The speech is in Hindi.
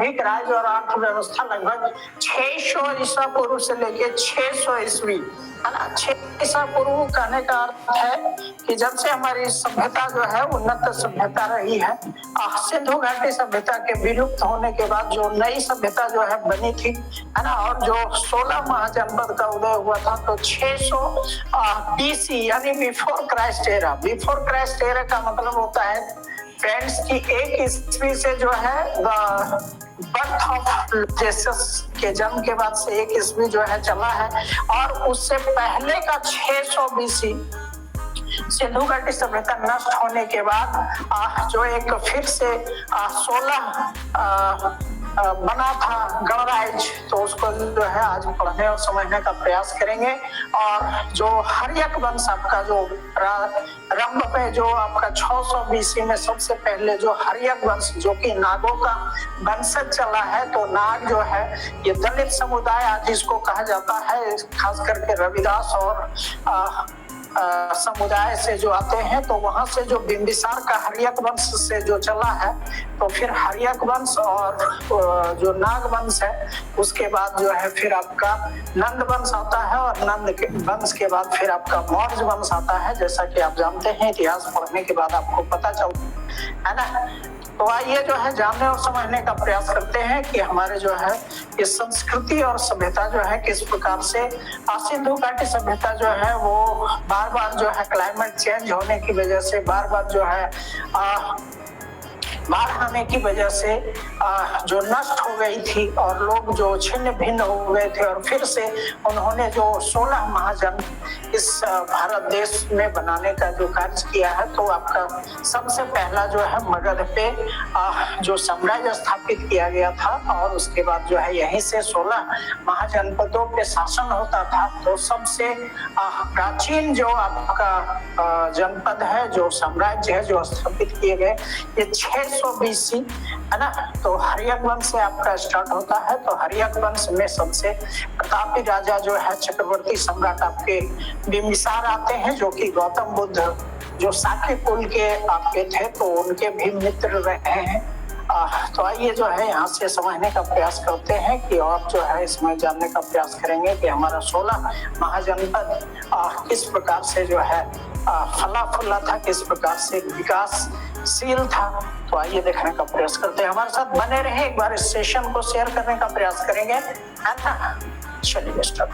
सामूहिक राज्य और अर्थव्यवस्था लगभग 600 ईसा पूर्व से लेके 600 ईस्वी, है ना। 6 ईसा पूर्व कहने का अर्थ है कि जब से हमारी सभ्यता जो है उन्नत सभ्यता रही है, सिंधु घाटी सभ्यता के विलुप्त होने के बाद जो नई सभ्यता जो है बनी थी, है ना, और जो 16 महाजनपद का उदय हुआ था, तो 600 BC यानी before Christ era. Before Christ era का मतलब होता है फ्रेंड्स की 1 ईस्वी से जो है बर्थ ऑफ जेसस के जन्म के बाद से 1 ईस्वी जो है चला है, और उससे पहले का 600 BC सिंधु घाटी सभ्यता नष्ट होने के बाद जो एक फिर से 16 बना था गणराज्य, तो उसको जो है आज पढ़ने और समझने का प्रयास करेंगे। और जो हर्यक वंश आपका जो रंभ पे जो आपका 600 BC में सबसे पहले जो हर्यक वंश जो कि नागों का वंशज चला है, तो नाग जो है ये दलित समुदाय आज इसको कहा जाता है, खास करके रविदास और समुदाय से जो आते हैं, तो वहां से जो बिंबिसार का हर्यक वंश से जो चला है, तो फिर हर्यक वंश और जो नाग वंश है उसके बाद जो है फिर आपका नंद वंश आता है, और नंद के वंश के बाद फिर आपका मौर्य वंश आता है, जैसा कि आप जानते हैं, इतिहास पढ़ने के बाद आपको पता चलता है ना। तो आइए जो है जानने और समझने का प्रयास करते हैं कि हमारे जो है ये संस्कृति और सभ्यता जो है किस प्रकार से सिंधु घाटी सभ्यता जो है वो बार बार जो है क्लाइमेट चेंज होने की वजह से बार बार जो है बाढ़ आने की वजह से जो नष्ट हो गई थी, और लोग जो छिन्न भिन्न हो गए थे, और फिर से उन्होंने जो 16 महाजन इस भारत देश में बनाने का जो कार्य किया है, तो आपका सबसे पहला जो है मगध पे जो साम्राज्य स्थापित किया गया था, और उसके बाद जो है यहीं से 16 महाजनपदों पे शासन होता था। तो सबसे प्राचीन जो आपका जनपद है, जो साम्राज्य है जो स्थापित किए गए, ये 600 BC, है ना। तो हर्यक वंश से आपका स्टार्ट होता है। तो हर्यक वंश में सबसे प्रतापी राजा जो है चक्रवर्ती सम्राट आपके बिंबिसार आते हैं, जो कि गौतम बुद्ध जो शाक्य कुल के आपके थे, तो उनके भी मित्र रहे हैं। तो आइए जो है यहाँ से समझने का प्रयास करते हैं कि और जो है इसमें जानने का प्रयास करेंगे कि हमारा 16 महाजनपद किस प्रकार से जो है फला फूला था, किस प्रकार से विकासशील था। तो आइए देखने का प्रयास करते हैं, हमारे साथ बने रहे, एक बार इस सेशन को शेयर करने का प्रयास करेंगे, है ना। चलिए स्टार्ट।